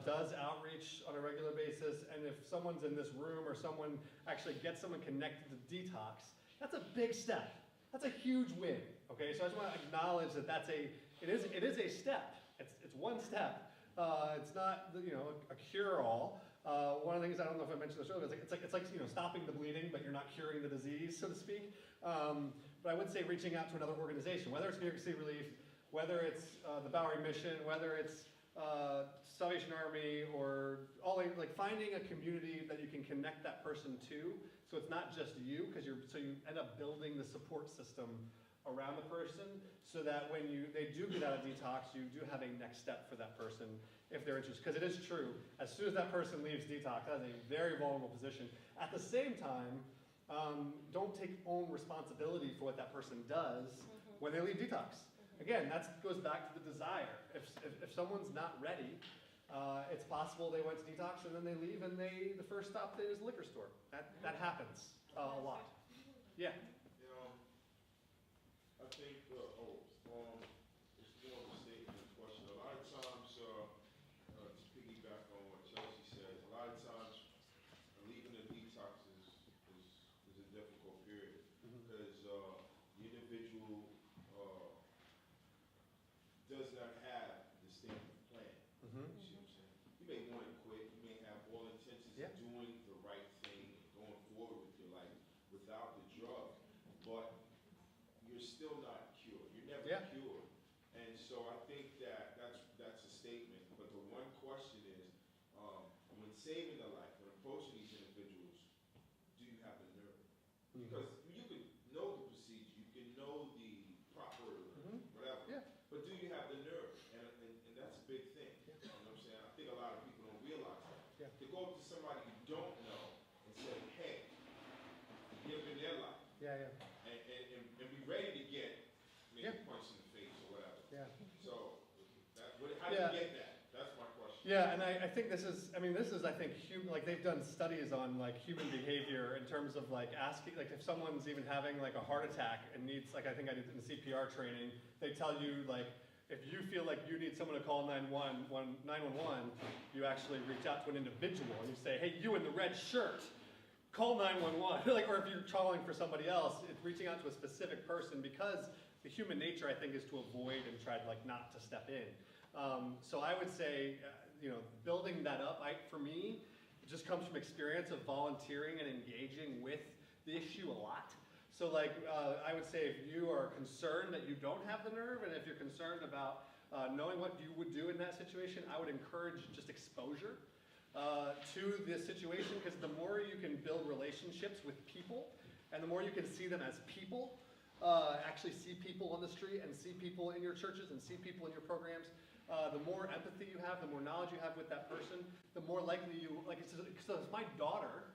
does outreach on a regular basis, and if someone's in this room or someone actually gets someone connected to detox, that's a big step. That's a huge win. Okay, so I just want to acknowledge that it is a step. It's one step. It's not, you know, a cure-all. One of the things, I don't know if I mentioned this earlier, it's like you know, stopping the bleeding, but you're not curing the disease, so to speak. But I would say reaching out to another organization, whether it's New York City Relief, whether it's the Bowery Mission, whether it's Salvation Army, or like finding a community that you can connect that person to, so it's not just you, so you end up building the support system around the person, so that when they do get out of detox, you do have a next step for that person if they're interested. Because it is true, as soon as that person leaves detox, that is a very vulnerable position. At the same time, don't take own responsibility for what that person does when they leave detox. Again, that goes back to the desire. If someone's not ready, it's possible they went to detox and then they leave and the first stop is a liquor store. That happens a lot. Yeah. I think, it's more of a statement question. A lot of times, to piggyback on what Chelsea says, a lot of times leaving the detox is a difficult period, because the individual does not have the standard plan. You see what I'm saying? You may want to quit, you may have all intentions of doing the right thing and going forward with your life without the drug, but you're still not cured. You're never cured. And so I think that's a statement. But the one question is, when saving a life, when approaching these individuals, do you have the nerve? Because you can know the procedure, you can know the proper whatever, but do you have the nerve? And that's a big thing. You know what I'm saying? I think a lot of people don't realize that. To go up to somebody you don't know and say, hey, give them their life. And be ready to get maybe punched in the face or whatever. So that's do Yeah. you get that? That's my question. Yeah, and I think this is, I think, like they've done studies on like human behavior in terms of like asking, like if someone's even having like a heart attack and needs, like I think I did in the CPR training, they tell you like, if you feel like you need someone to call 911, you actually reach out to an individual and you say, hey, you in the red shirt, call 911. Like, or if you're calling for somebody else, it's reaching out to a specific person because the human nature, I think, is to avoid and try to like not to step in. So I would say, building that up, for me, it just comes from experience of volunteering and engaging with the issue a lot. So like, I would say if you are concerned that you don't have the nerve, and if you're concerned about knowing what you would do in that situation, I would encourage just exposure to the situation, because the more you can build relationships with people, and the more you can see them as people, actually see people on the street, and see people in your churches, and see people in your programs, the more empathy you have, the more knowledge you have with that person, the more likely you, so if my daughter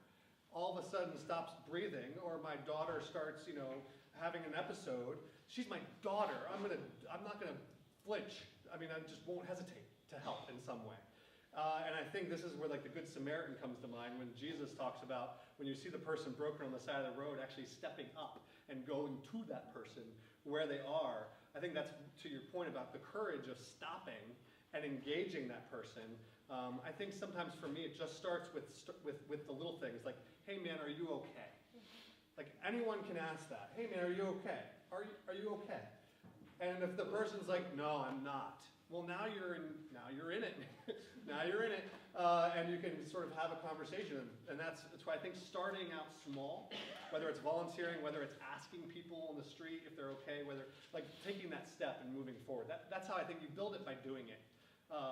all of a sudden stops breathing, or my daughter starts, having an episode, she's my daughter. I'm not gonna flinch. I just won't hesitate to help in some way. And I think this is where like the Good Samaritan comes to mind when Jesus talks about when you see the person broken on the side of the road, actually stepping up and going to that person where they are. I think that's to your point about the courage of stopping and engaging that person. I think sometimes for me it just starts with the little things like, hey man, are you okay? Like anyone can ask that. Hey man, are you okay? Are you okay? And if the person's like, no, I'm not. Well, now you're in it. Now you're in it, and you can sort of have a conversation. And that's why I think starting out small, whether it's volunteering, whether it's asking people on the street if they're okay, whether like taking that step and moving forward. That's how I think you build it, by doing it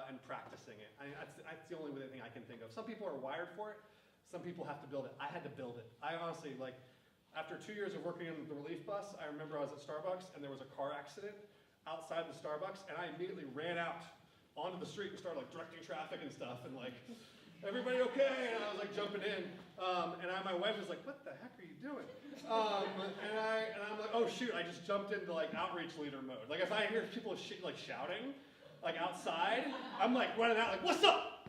and practicing it. That's the only thing I can think of. Some people are wired for it. Some people have to build it. I had to build it. I honestly, like, after 2 years of working in the relief bus, I remember I was at Starbucks and there was a car accident outside the Starbucks, and I immediately ran out onto the street and started like directing traffic and stuff, and like, everybody okay? And I was like jumping in, my wife was like, what the heck are you doing? And I'm like, oh shoot, I just jumped into like outreach leader mode. Like if I hear people like shouting, like outside, I'm like running out like, what's up?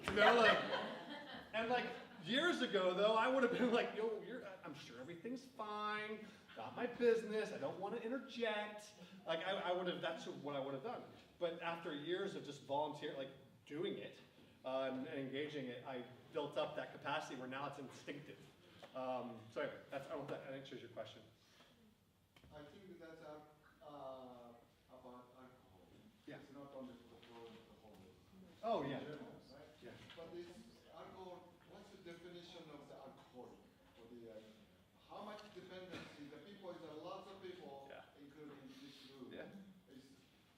And like years ago though, I would have been like, yo, I'm sure everything's fine, not my business, I don't want to interject. Like that's what I would have done. But after years of just like doing it and engaging it, I built up that capacity where now it's instinctive. So anyway, I hope that answers your question. I think that's about alcohol. Yeah. It's not only for the problem of the homeless. Oh yeah. Right? Yeah. But this alcohol, what's the definition of the alcohol? For the, how much dependency? The people, there are lots of people, Yeah. including this group, Yeah. is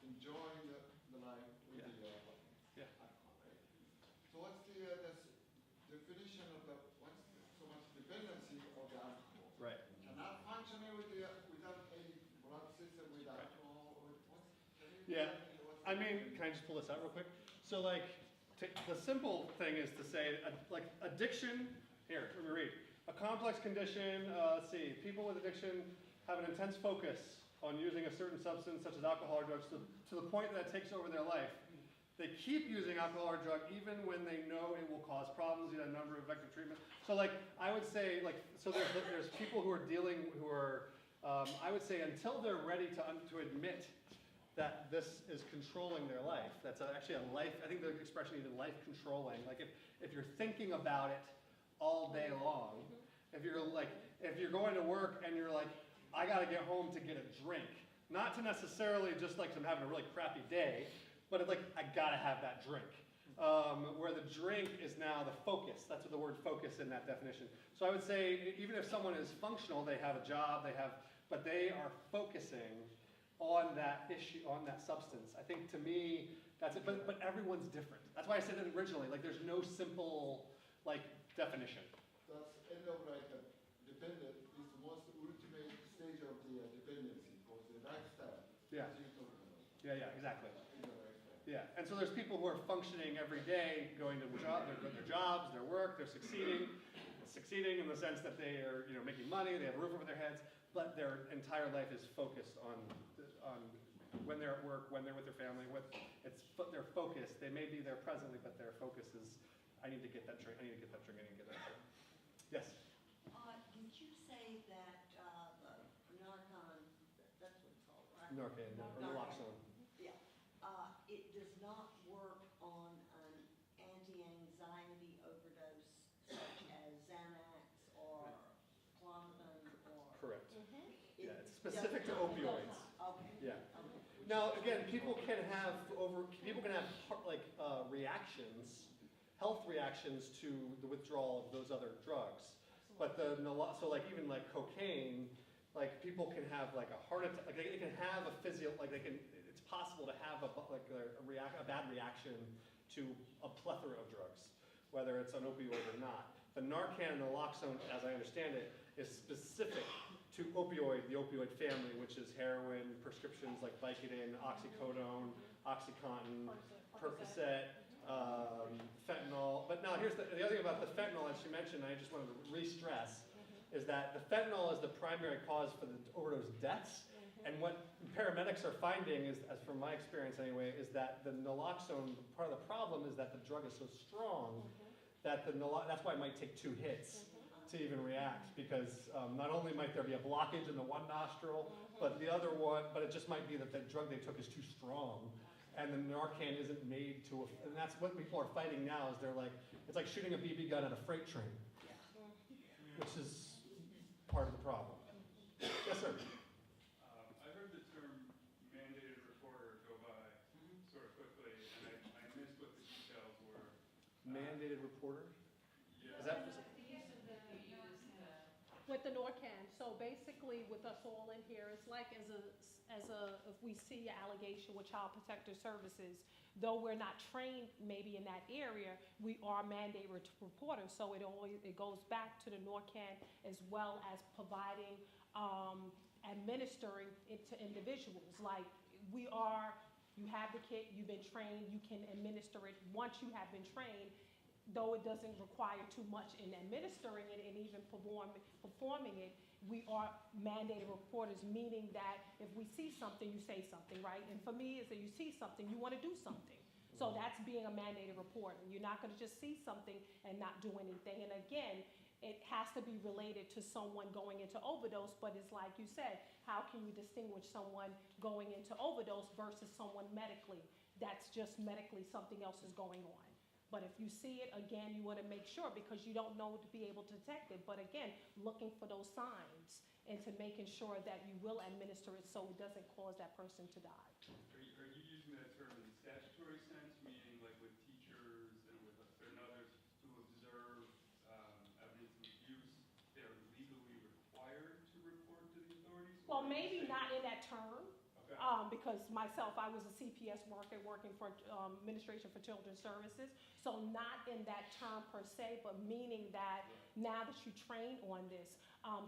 enjoying the life with Yeah. the Yeah. alcohol, right? So what's the definition of what's so much dependency of the alcohol? Right. Cannot functioning without any blood system with Right. alcohol. Yeah. Can I just pull this out real quick? So like, the simple thing is to say, like addiction, here, let me read. A complex condition, let's see, people with addiction have an intense focus on using a certain substance, such as alcohol or drugs, to the point that it takes over their life. They keep using alcohol or drug even when they know it will cause problems, a number of effective treatment. So like, I would say, like, so there's people who are I would say until they're ready to admit that this is controlling their life. That's actually a life, I think the expression even life controlling. Like if you're thinking about it all day long, if you're going to work and you're like, I gotta get home to get a drink. Not to necessarily just like I'm having a really crappy day, but it's like, I gotta have that drink. Where the drink is now the focus. That's what the word focus in that definition. So I would say, even if someone is functional, they have a job, but they are focusing on that issue, on that substance. I think to me, that's it, but everyone's different. That's why I said it originally, like there's no simple, like, definition. That's end of like dependent is the most ultimate stage of the dependency for the lifestyle. Yeah. As you talk about. Yeah, exactly. In the lifestyle. Yeah, and so there's people who are functioning every day, going to their jobs, their work, they're succeeding in the sense that they are, making money, they have a roof over their heads, but their entire life is focused on when they're at work, when they're with their family, they're focused. They may be there presently, but their focus is, I need to get that drink, I need to get that drink, I need to get that drink. Yes? Did you say that the Narcan, that's what it's called, right? Narcan, naloxone. Yeah. It does not work on an anti-anxiety overdose such as Xanax or Klonopin or... Correct. It Yeah, it's specific to does not- opioids. Okay. Yeah. Okay. Now, again, people can have reactions, health reactions to the withdrawal of those other drugs. But so like even like cocaine, like people can have like a heart attack, like they can have a it's possible to have a bad reaction to a plethora of drugs, whether it's an opioid or not. The Narcan and naloxone, as I understand it, is specific to the opioid family, which is heroin, prescriptions like Vicodin, oxycodone, OxyContin, Percocet, fentanyl. But now here's the other thing about the fentanyl, as you mentioned, I just wanted to re-stress, is that the fentanyl is the primary cause for the overdose deaths. And what paramedics are finding is, as from my experience anyway, is that the naloxone, part of the problem is that the drug is so strong that that's why it might take 2 hits to even react, because not only might there be a blockage in the one nostril, but the other one, but it just might be that the drug they took is too strong, and the Narcan isn't made to, and that's what people are fighting now, is they're like, it's like shooting a BB gun at a freight train, which is part of the problem. Yes, sir? I heard the term mandated reporter go by sort of quickly, and I missed what the details were. Mandated reporter? Yeah. Is that, With the Narcan, so basically with us all in here, it's like if we see an allegation with Child Protective Services, though we're not trained maybe in that area, we are mandated reporters. So it goes back to the Narcan as well as providing, administering it to individuals. Like you have the kit, you've been trained, you can administer it. Once you have been trained, though it doesn't require too much in administering it and even performing it, we are mandated reporters, meaning that if we see something, you say something, right? And for me, is that you see something, you want to do something. So that's being a mandated reporter. You're not going to just see something and not do anything. And again, it has to be related to someone going into overdose, but it's like you said, how can you distinguish someone going into overdose versus someone medically? That's just medically something else is going on. But if you see it, again, you want to make sure, because you don't know to be able to detect it. But again, looking for those signs and to making sure that you will administer it so it doesn't cause that person to die. Are you using that term in the statutory sense, meaning like with teachers and with certain others who observe evidence of abuse, they're legally required to report to the authorities? Well, maybe not in that term. Okay. Because myself, I was a CPS worker working for Administration for Children's Services, so not in that term per se, but meaning that now that you train on this,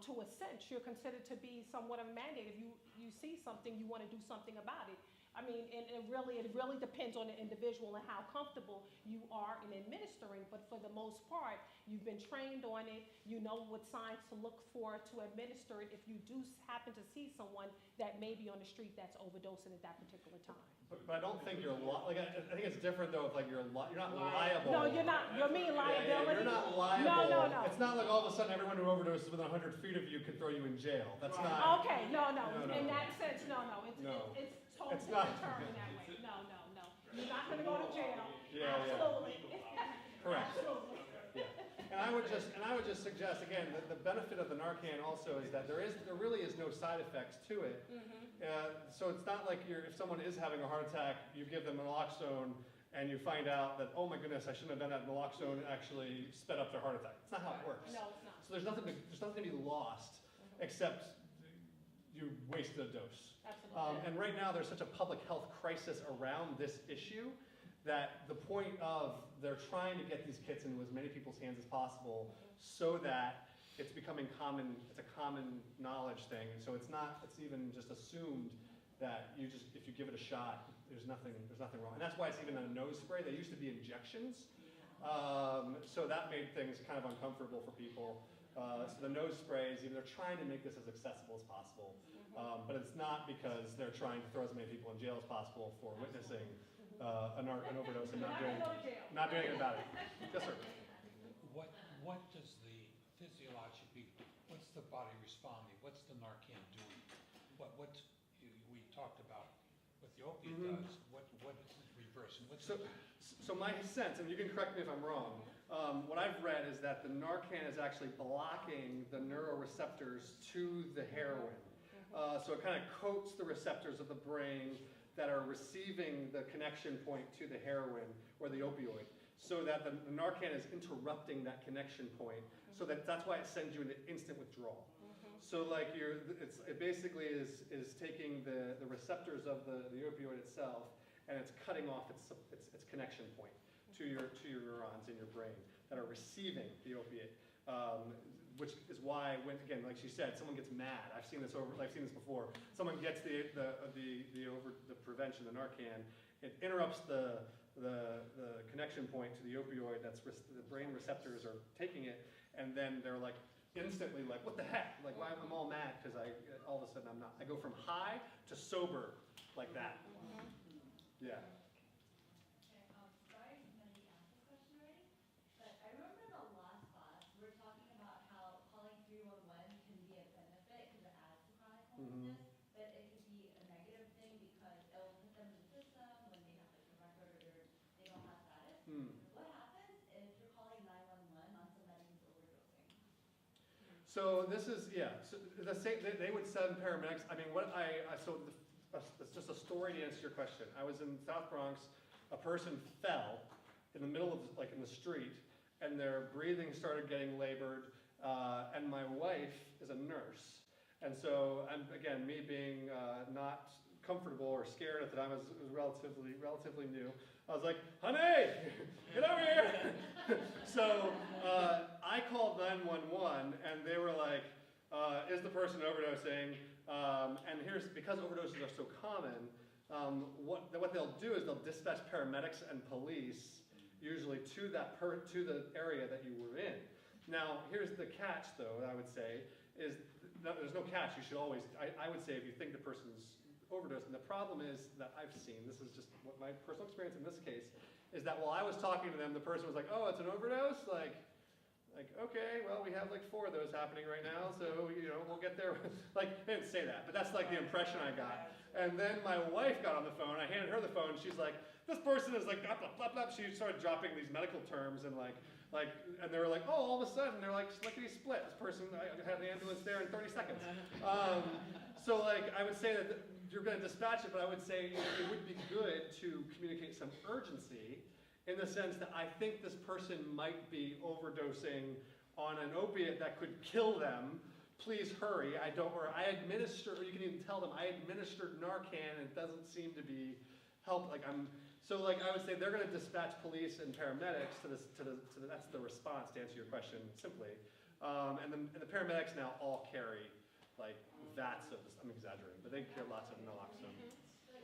to a sense, you're considered to be somewhat of a mandate. If you see something, you want to do something about it. I mean, it really depends on the individual and how comfortable you are in administering, but for the most part, you've been trained on it, you know what signs to look for to administer it if you do happen to see someone that may be on the street that's overdosing at that particular time. but I don't think you're, I think it's different though if like you're not liable. No, you're not, you mean liability? Yeah, you're not liable. No. It's not like all of a sudden everyone who overdoses within 100 feet of you could throw you in jail. That's not. Okay, no. In that sense, no. It's totally It's not. determined that way. No. You're not gonna go to jail. Yeah. Absolutely. Correct. Absolutely. Yeah. And I would just suggest again that the benefit of the Narcan also is that there really is no side effects to it. So it's not like if someone is having a heart attack, you give them naloxone and you find out that, oh my goodness, I shouldn't have done that. Naloxone actually sped up their heart attack. It's not how it works. No, it's not. So there's nothing to be lost except you wasted a dose. Absolutely. And right now there's such a public health crisis around this issue that the point of they're trying to get these kits into as many people's hands as possible so that it's becoming common, it's a common knowledge thing. So it's even just assumed that if you give it a shot, there's nothing wrong. And that's why it's even a nose spray. They used to be injections. So that made things kind of uncomfortable for people. So the nose sprays, they're trying to make this as accessible as possible. But it's not because they're trying to throw as many people in jail as possible for witnessing an overdose and not doing anything about it. Yes, sir. What does the physiologically, what's the body responding? What's the Narcan doing? We talked about what the opiate does. What is it reversing? So my sense, and you can correct me if I'm wrong, what I've read is that the Narcan is actually blocking the neuroreceptors to the heroin. So it kind of coats the receptors of the brain that are receiving the connection point to the heroin or the opioid, so that the Narcan is interrupting that connection point, so that's why it sends you into instant withdrawal. So like it basically is taking the receptors of the opioid itself, and it's cutting off its connection point to your neurons in your brain that are receiving the opiate. Which is why, when again, like she said, someone gets mad. I've seen this before. Someone gets the prevention, the Narcan. It interrupts the connection point to the opioid. That's the brain receptors are taking it, and then they're like instantly like, what the heck? Like, why I'm all mad because all of a sudden I'm not. I go from high to sober like that. Yeah. But it could be a negative thing because it will put them in the system when they have like a record or they don't have status. What happens if you're calling 911 on somebody who's overdosing? So this is, so they would send paramedics. I mean, it's just a story to answer your question. I was in South Bronx, a person fell in the middle of, like in the street, and their breathing started getting labored, and my wife is a nurse. And so, again, me being not comfortable or scared at the time, it was relatively new. I was like, honey, get over here. So I called 911, and they were like, is the person overdosing? And because overdoses are so common, what they'll do is they'll dispatch paramedics and police, usually to the area that you were in. Now, here's the catch, though, I would say, is there's no catch. You should always, I would say, if you think the person's overdosing, the problem is that I've seen, this is just what my personal experience in this case, is that while I was talking to them, the person was like, oh, it's an overdose? Like, okay, well, we have like 4 of those happening right now, so, we'll get there. Like, they didn't say that, but that's like the impression I got. And then my wife got on the phone, I handed her the phone, she's like, this person is like, blah, blah, blah, blah. She started dropping these medical terms and and they were like, oh, all of a sudden, they're like, lickety split. This person, I had the ambulance there in 30 seconds. So like, I would say that you're gonna dispatch it, but I would say it would be good to communicate some urgency in the sense that I think this person might be overdosing on an opiate that could kill them. Please hurry. Or you can even tell them, I administered Narcan and it doesn't seem to be help. So I would say they're going to dispatch police and paramedics that's the response to answer your question simply. And the paramedics now all carry like vats of this, I'm exaggerating, but they carry lots of naloxone. So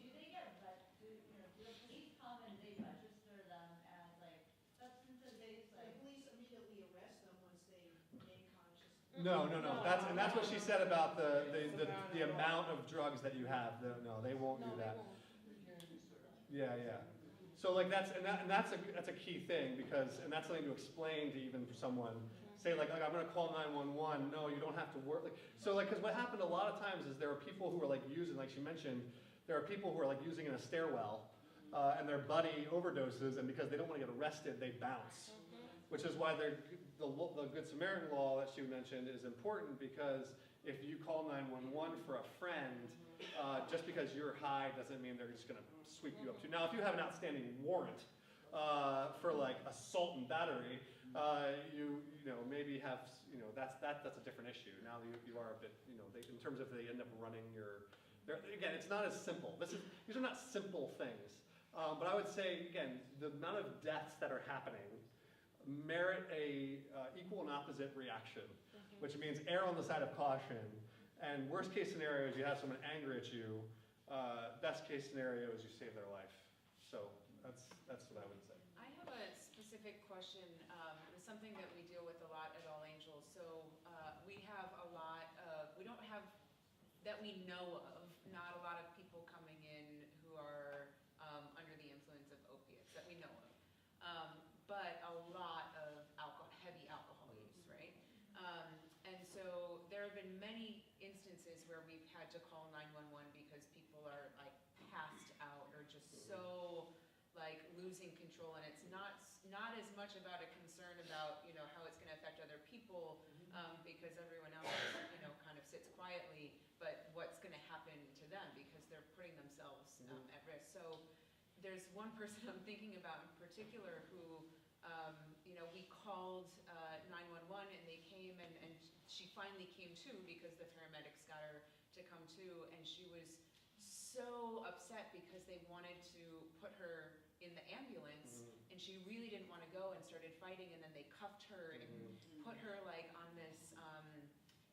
do they get, do the police come and they register them as like substance abuse? The police immediately arrest them once they gain consciousness. No. That's what she said about the amount of drugs that you have. No, they won't do that. Yeah. So like that's a key thing because that's something to explain to even someone. Say like I'm going to call 911. No, you don't have to work. Because what happened a lot of times is there are people who are like using, like she mentioned, there are people who are like using in a stairwell, and their buddy overdoses, and because they don't want to get arrested, they bounce. Which is why the Good Samaritan law that she mentioned is important because if you call 911 for a friend, just because you're high doesn't mean they're just going to sweep you up to. Now, if you have an outstanding warrant for like assault and battery, you maybe have that's a different issue. Now you are a bit in terms of they end up running your. Again, it's not as simple. These are not simple things, but I would say again the amount of deaths that are happening merit a equal and opposite reaction, which means err on the side of caution. And worst case scenario is you have someone angry at you. Best case scenario is you save their life. So that's what I would say. I have a specific question. It's something that we deal with a lot at All Angels. So so we have a lot of, we don't have, that we know of, not a lot of people coming in who are under the influence of opiates that we know of. But a lot of heavy alcohol use, right? And so there have been many instances where we've had to call 911 because people are like passed out or just so like losing control, and it's not as much about a concern about, you know, how it's going to affect other people, because everyone else, you know, kind of sits quietly, but what's going to happen to them because they're putting themselves at risk. So there's one person I'm thinking about in particular who, you know, we called 911 and they came, and she finally came to because the paramedics got her to come to, and she was so upset because they wanted to put her in the ambulance, and she really didn't want to go and started fighting, and then they cuffed her and put her like on this,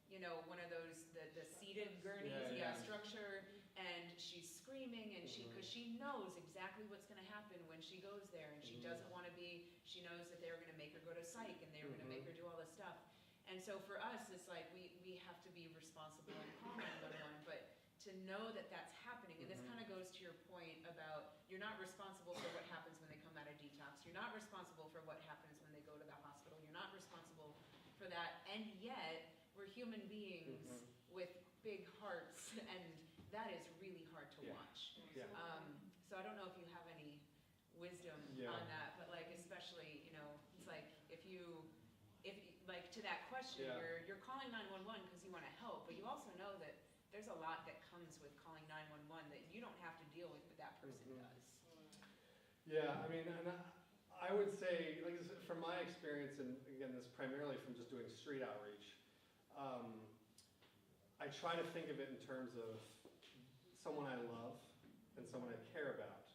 you know, one of those, the seated gurneys, structure, and she's screaming, and because she knows exactly what's going to happen when she goes there, and she doesn't want to be, she knows that they were going to make her go to psych, and they were going to make her do all this stuff. And so for us, it's like we have to be responsible and call 911, but to know that that's happening, and this kind of goes to your point about you're not responsible for what happens when they come out of detox, you're not responsible for what happens when they go to the hospital, you're not responsible for that, and yet we're human beings with big hearts, and that is really hard to watch. So I don't know if you have any wisdom on that, but like especially, you know, it's like if like to that question, you're calling 911 because you want to help, but you also know that there's a lot that comes with calling 911 that you don't have to deal with, but that person does. Yeah, I mean, and I would say, like from my experience, and again, this primarily from just doing street outreach, I try to think of it in terms of someone I love and someone I care about.